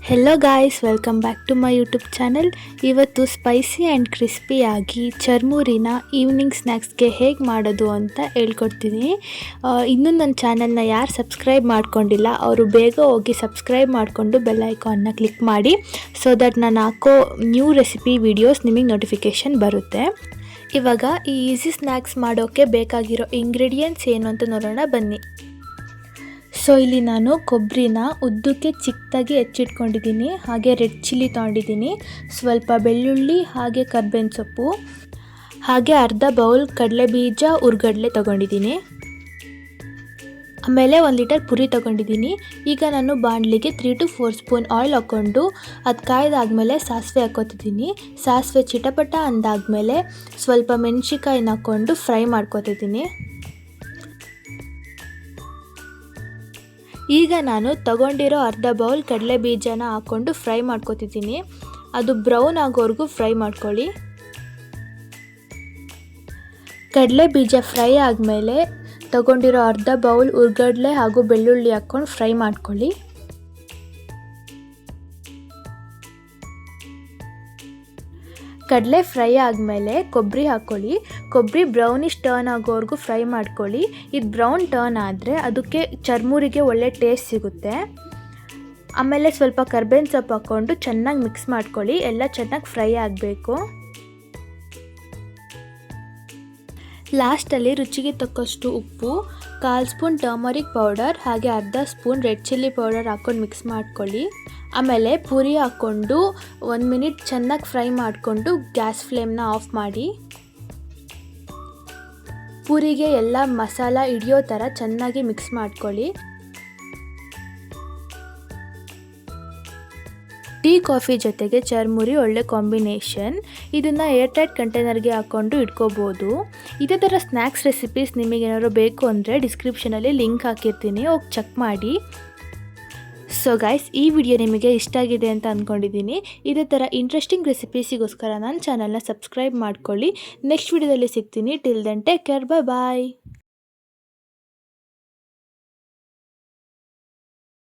Hello guys, welcome back to my YouTube channel. ಇವತ್ತು spicy and ಕ್ರಿಸ್ಪಿಯಾಗಿ ಚರ್ಮುರಿನ evening ಸ್ನ್ಯಾಕ್ಸ್ಗೆ ಹೇಗೆ ಮಾಡೋದು ಅಂತ ಹೇಳ್ಕೊಡ್ತೀನಿ. ಇನ್ನೂ ನನ್ನ ಚಾನಲ್ನ ಯಾರು ಸಬ್ಸ್ಕ್ರೈಬ್ ಮಾಡ್ಕೊಂಡಿಲ್ಲ ಅವರು ಬೇಗ ಹೋಗಿ ಸಬ್ಸ್ಕ್ರೈಬ್ ಮಾಡಿಕೊಂಡು ಬೆಲ್ ಐಕಾನ್ನ ಕ್ಲಿಕ್ ಮಾಡಿ, ಸೊ ದಟ್ ನಾನು ಹಾಕೋ ನ್ಯೂ ರೆಸಿಪಿ ವಿಡಿಯೋಸ್ ನಿಮಗೆ ನೋಟಿಫಿಕೇಷನ್ ಬರುತ್ತೆ. ಇವಾಗ ಈ ಈಸಿ ಸ್ನ್ಯಾಕ್ಸ್ ಮಾಡೋಕ್ಕೆ ಬೇಕಾಗಿರೋ ಇಂಗ್ರೀಡಿಯೆಂಟ್ಸ್ ಏನು ಅಂತ ನೋಡೋಣ ಬನ್ನಿ. ಸೊ ಇಲ್ಲಿ ನಾನು ಕೊಬ್ಬರಿನ ಉದ್ದಕ್ಕೆ ಚಿಕ್ಕದಾಗಿ ಹೆಚ್ಚಿಟ್ಕೊಂಡಿದ್ದೀನಿ, ಹಾಗೆ ರೆಡ್ ಚಿಲ್ಲಿ ತೊಗೊಂಡಿದ್ದೀನಿ, ಸ್ವಲ್ಪ ಬೆಳ್ಳುಳ್ಳಿ, ಹಾಗೆ ಕರ್ಬೇವಿನ ಸೊಪ್ಪು, ಹಾಗೆ ಅರ್ಧ ಬೌಲ್ ಕಡಲೆ ಬೀಜ ಹುರ್ಗಡ್ಲೆ ತೊಗೊಂಡಿದ್ದೀನಿ. ಆಮೇಲೆ 1 ಲೀಟರ್ ಪುರಿ ತೊಗೊಂಡಿದ್ದೀನಿ. ಈಗ ನಾನು ಬಾಣಲಿಗೆ 3 to 4 ಸ್ಪೂನ್ ಆಯಿಲ್ ಹಾಕ್ಕೊಂಡು ಅದು ಕಾಯ್ದಾದ್ಮೇಲೆ ಸಾಸಿವೆ ಹಾಕ್ಕೊತಿದ್ದೀನಿ. ಸಾಸಿವೆ ಚಿಟಪಟ ಅಂದಾದಮೇಲೆ ಸ್ವಲ್ಪ ಮೆಣಸಿಕಾಯಿನ ಹಾಕ್ಕೊಂಡು ಫ್ರೈ ಮಾಡ್ಕೊತಿದ್ದೀನಿ. ಈಗ ನಾನು ತಗೊಂಡಿರೋ ಅರ್ಧ ಬೌಲ್ ಕಡಲೆ ಬೀಜನ ಹಾಕ್ಕೊಂಡು ಫ್ರೈ ಮಾಡ್ಕೊತಿದ್ದೀನಿ. ಅದು ಬ್ರೌನ್ ಆಗೋವರೆಗೂ ಫ್ರೈ ಮಾಡ್ಕೊಳ್ಳಿ. ಕಡಲೆ ಬೀಜ ಫ್ರೈ ಆದಮೇಲೆ ತಗೊಂಡಿರೋ ಅರ್ಧ ಬೌಲ್ ಹುರ್ಗಡ್ಲೆ ಹಾಗೂ ಬೆಳ್ಳುಳ್ಳಿ ಹಾಕ್ಕೊಂಡು ಫ್ರೈ ಮಾಡ್ಕೊಳ್ಳಿ. ಕಡಲೆ ಫ್ರೈ ಆದಮೇಲೆ ಕೊಬ್ಬರಿ ಹಾಕ್ಕೊಳ್ಳಿ. ಕೊಬ್ಬರಿ ಬ್ರೌನಿಶ್ ಟರ್ನ್ ಆಗೋವರೆಗೂ ಫ್ರೈ ಮಾಡ್ಕೊಳ್ಳಿ. ಇದು ಬ್ರೌನ್ ಟರ್ನ್ ಆದರೆ ಅದಕ್ಕೆ ಚರ್ಮುರಿಗೆ ಒಳ್ಳೆ ಟೇಸ್ಟ್ ಸಿಗುತ್ತೆ. ಆಮೇಲೆ ಸ್ವಲ್ಪ ಕರ್ಬೇವಿನ ಸೊಪ್ಪು ಹಾಕ್ಕೊಂಡು ಚೆನ್ನಾಗಿ ಮಿಕ್ಸ್ ಮಾಡ್ಕೊಳ್ಳಿ. ಎಲ್ಲ ಚೆನ್ನಾಗಿ ಫ್ರೈ ಆಗಬೇಕು. ಲಾಸ್ಟಲ್ಲಿ ರುಚಿಗೆ ತಕ್ಕಷ್ಟು ಉಪ್ಪು, 1/4 ಸ್ಪೂನ್ ಟರ್ಮರಿಕ್ ಪೌಡರ್, ಹಾಗೆ ಅರ್ಧ ಸ್ಪೂನ್ ರೆಡ್ ಚಿಲ್ಲಿ ಪೌಡರ್ ಹಾಕ್ಕೊಂಡು ಮಿಕ್ಸ್ ಮಾಡ್ಕೊಳ್ಳಿ. ಆಮೇಲೆ ಪುರಿ ಹಾಕ್ಕೊಂಡು 1 ಮಿನಿಟ್ ಚೆನ್ನಾಗಿ ಫ್ರೈ ಮಾಡಿಕೊಂಡು ಗ್ಯಾಸ್ ಫ್ಲೇಮ್ನ ಆಫ್ ಮಾಡಿ. ಪುರಿಗೆ ಎಲ್ಲ ಮಸಾಲ ಹಿಡಿಯೋ ಥರ ಚೆನ್ನಾಗಿ ಮಿಕ್ಸ್ ಮಾಡ್ಕೊಳ್ಳಿ. ಟೀ ಕಾಫಿ ಜೊತೆಗೆ ಚರ್ಮುರಿ ಒಳ್ಳೆ ಕಾಂಬಿನೇಷನ್. ಇದನ್ನು ಏರ್ಟೈಟ್ ಕಂಟೈನರ್ಗೆ ಹಾಕ್ಕೊಂಡು ಇಟ್ಕೋಬೋದು. ಇದೇ ಥರ ಸ್ನ್ಯಾಕ್ಸ್ ರೆಸಿಪೀಸ್ ನಿಮಗೇನಾದ್ರು ಬೇಕು ಅಂದರೆ ಡಿಸ್ಕ್ರಿಪ್ಷನಲ್ಲಿ ಲಿಂಕ್ ಹಾಕಿರ್ತೀನಿ, ಹೋಗಿ ಚೆಕ್ ಮಾಡಿ. ಸೊ ಗೈಸ್, ಈ ವಿಡಿಯೋ ನಿಮಗೆ ಇಷ್ಟ ಆಗಿದೆ ಅಂತ ಅಂದ್ಕೊಂಡಿದ್ದೀನಿ. ಇದೇ ಥರ ಇಂಟ್ರೆಸ್ಟಿಂಗ್ ರೆಸಿಪೀಸಿಗೋಸ್ಕರ ನನ್ನ ಚಾನಲ್ನ ಸಬ್ಸ್ಕ್ರೈಬ್ ಮಾಡ್ಕೊಳ್ಳಿ. ನೆಕ್ಸ್ಟ್ ವಿಡಿಯೋದಲ್ಲಿ ಸಿಗ್ತೀನಿ. ಟಿಲ್ ದೆನ್ ಟೇಕ್ ಕೇರ್, ಬಾಯ್.